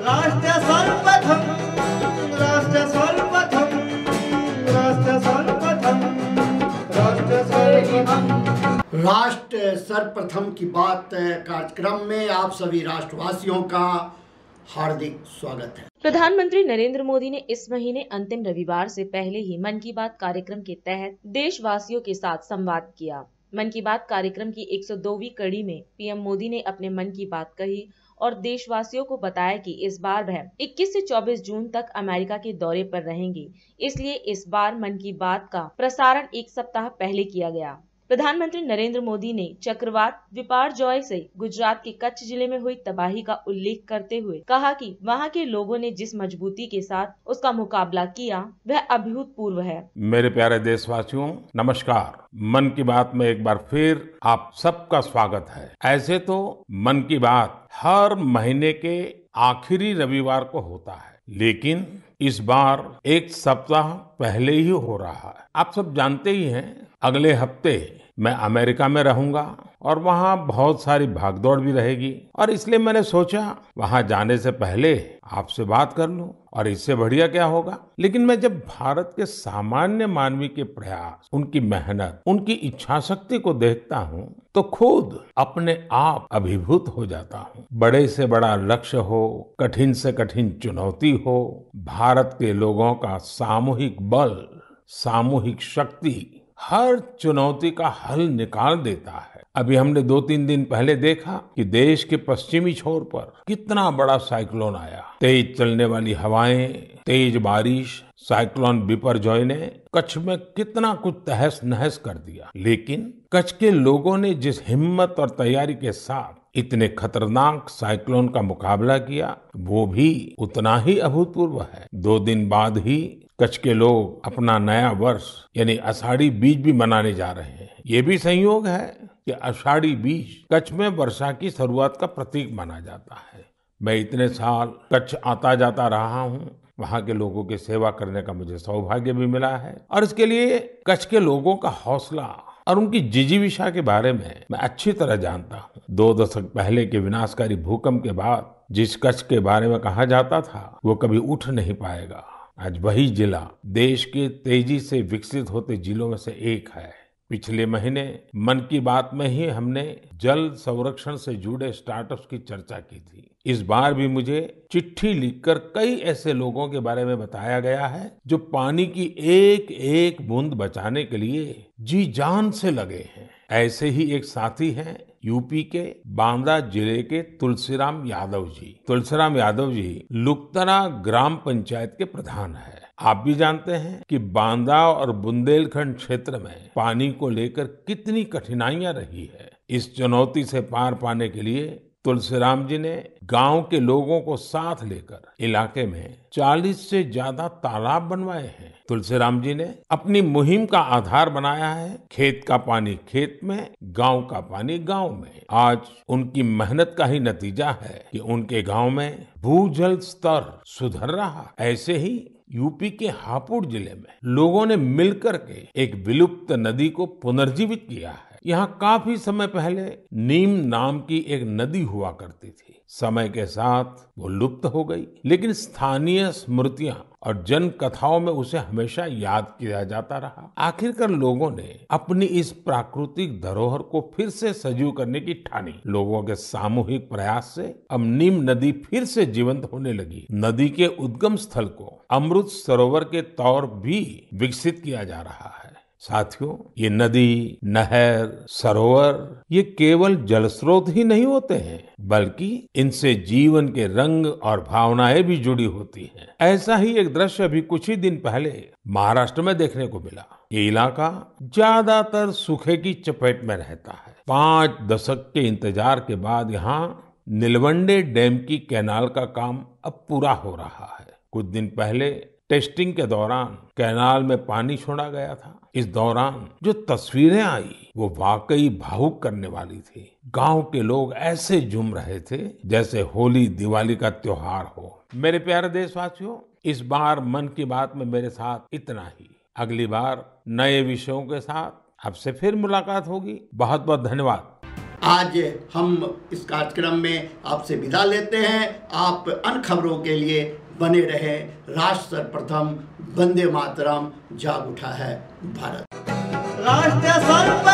राष्ट्र सर्वप्रथम, राष्ट्र सर्वप्रथम, राष्ट्र सर्वप्रथम, राष्ट्र सर्वप्रथम। राष्ट्र सर्वप्रथम की बात कार्यक्रम में आप सभी राष्ट्रवासियों का हार्दिक स्वागत है। प्रधानमंत्री नरेंद्र मोदी ने इस महीने अंतिम रविवार से पहले ही मन की बात कार्यक्रम के तहत देशवासियों के साथ संवाद किया। मन की बात कार्यक्रम की 102वीं कड़ी में पीएम मोदी ने अपने मन की बात कही और देशवासियों को बताया कि इस बार वह 21 से 24 जून तक अमेरिका के दौरे पर रहेंगे। इसलिए इस बार मन की बात का प्रसारण एक सप्ताह पहले किया गया। प्रधानमंत्री नरेंद्र मोदी ने चक्रवात बिपरजॉय से गुजरात के कच्छ जिले में हुई तबाही का उल्लेख करते हुए कहा कि वहां के लोगों ने जिस मजबूती के साथ उसका मुकाबला किया वह अभूतपूर्व है। मेरे प्यारे देशवासियों, नमस्कार। मन की बात में एक बार फिर आप सबका स्वागत है। ऐसे तो मन की बात हर महीने के आखिरी रविवार को होता है, लेकिन इस बार एक सप्ताह पहले ही हो रहा है। आप सब जानते ही हैं, अगले हफ्ते मैं अमेरिका में रहूंगा और वहां बहुत सारी भागदौड़ भी रहेगी और इसलिए मैंने सोचा वहां जाने से पहले आपसे बात कर लूं और इससे बढ़िया क्या होगा। लेकिन मैं जब भारत के सामान्य मानवी के प्रयास, उनकी मेहनत, उनकी इच्छा शक्ति को देखता हूं तो खुद अपने आप अभिभूत हो जाता हूं। बड़े से बड़ा लक्ष्य हो, कठिन से कठिन चुनौती हो, भारत के लोगों का सामूहिक बल, सामूहिक शक्ति हर चुनौती का हल निकाल देता है। अभी हमने 2-3 दिन पहले देखा कि देश के पश्चिमी छोर पर कितना बड़ा साइक्लोन आया। तेज चलने वाली हवाएं, तेज बारिश, साइक्लोन बिपरजॉय ने कच्छ में कितना कुछ तहस नहस कर दिया। लेकिन कच्छ के लोगों ने जिस हिम्मत और तैयारी के साथ इतने खतरनाक साइक्लोन का मुकाबला किया, वो भी उतना ही अभूतपूर्व है। 2 दिन बाद ही कच्छ के लोग अपना नया वर्ष यानी आषाढ़ी बीज भी मनाने जा रहे हैं। ये भी संयोग है कि आषाढ़ी बीज कच्छ में वर्षा की शुरुआत का प्रतीक माना जाता है। मैं इतने साल कच्छ आता जाता रहा हूँ, वहाँ के लोगों की सेवा करने का मुझे सौभाग्य भी मिला है और इसके लिए कच्छ के लोगों का हौसला और उनकी जिजीविषा के बारे में मैं अच्छी तरह जानता हूँ। 2 दशक पहले के विनाशकारी भूकंप के बाद जिस कच्छ के बारे में कहा जाता था वो कभी उठ नहीं पाएगा, आज वही जिला देश के तेजी से विकसित होते जिलों में से एक है। पिछले महीने मन की बात में ही हमने जल संरक्षण से जुड़े स्टार्टअप्स की चर्चा की थी। इस बार भी मुझे चिट्ठी लिखकर कई ऐसे लोगों के बारे में बताया गया है जो पानी की एक एक बूंद बचाने के लिए जी जान से लगे हैं। ऐसे ही एक साथी हैं यूपी के बांदा जिले के तुलसीराम यादव जी। तुलसीराम यादव जी लुकतरा ग्राम पंचायत के प्रधान है। आप भी जानते हैं कि बांदा और बुंदेलखंड क्षेत्र में पानी को लेकर कितनी कठिनाइयां रही है। इस चुनौती से पार पाने के लिए तुलसीराम जी ने गांव के लोगों को साथ लेकर इलाके में 40 से ज्यादा तालाब बनवाए हैं। तुलसीराम जी ने अपनी मुहिम का आधार बनाया है खेत का पानी खेत में, गांव का पानी गांव में। आज उनकी मेहनत का ही नतीजा है कि उनके गांव में भूजल स्तर सुधर रहा। ऐसे ही यूपी के हापुड़ जिले में लोगों ने मिलकर के एक विलुप्त नदी को पुनर्जीवित किया है। यहाँ काफी समय पहले नीम नाम की एक नदी हुआ करती थी। समय के साथ वो लुप्त हो गई, लेकिन स्थानीय स्मृतियां और जन कथाओं में उसे हमेशा याद किया जाता रहा। आखिरकार लोगों ने अपनी इस प्राकृतिक धरोहर को फिर से सजीव करने की ठानी। लोगों के सामूहिक प्रयास से अब नीम नदी फिर से जीवंत होने लगी। नदी के उद्गम स्थल को अमृत सरोवर के तौर भी विकसित किया जा रहा है। साथियों, ये नदी, नहर, सरोवर ये केवल जल स्रोत ही नहीं होते हैं, बल्कि इनसे जीवन के रंग और भावनाएं भी जुड़ी होती हैं। ऐसा ही एक दृश्य अभी कुछ ही दिन पहले महाराष्ट्र में देखने को मिला। ये इलाका ज्यादातर सूखे की चपेट में रहता है। 5 दशक के इंतजार के बाद यहाँ नीलवंडे डैम की कैनाल का काम अब पूरा हो रहा है। कुछ दिन पहले टेस्टिंग के दौरान कैनाल में पानी छोड़ा गया था। इस दौरान जो तस्वीरें आई वो वाकई भावुक करने वाली थी। गांव के लोग ऐसे झूम रहे थे जैसे होली दिवाली का त्योहार हो। मेरे प्यारे देशवासियों, इस बार मन की बात में मेरे साथ इतना ही। अगली बार नए विषयों के साथ आपसे फिर मुलाकात होगी। बहुत बहुत धन्यवाद। आज हम इस कार्यक्रम में आपसे विदा लेते हैं। आप अन्य खबरों के लिए बने रहे। राष्ट्र सर्वप्रथम, वंदे मातरम, जाग उठा है भारत। राष्ट्र सर्वप्रथम।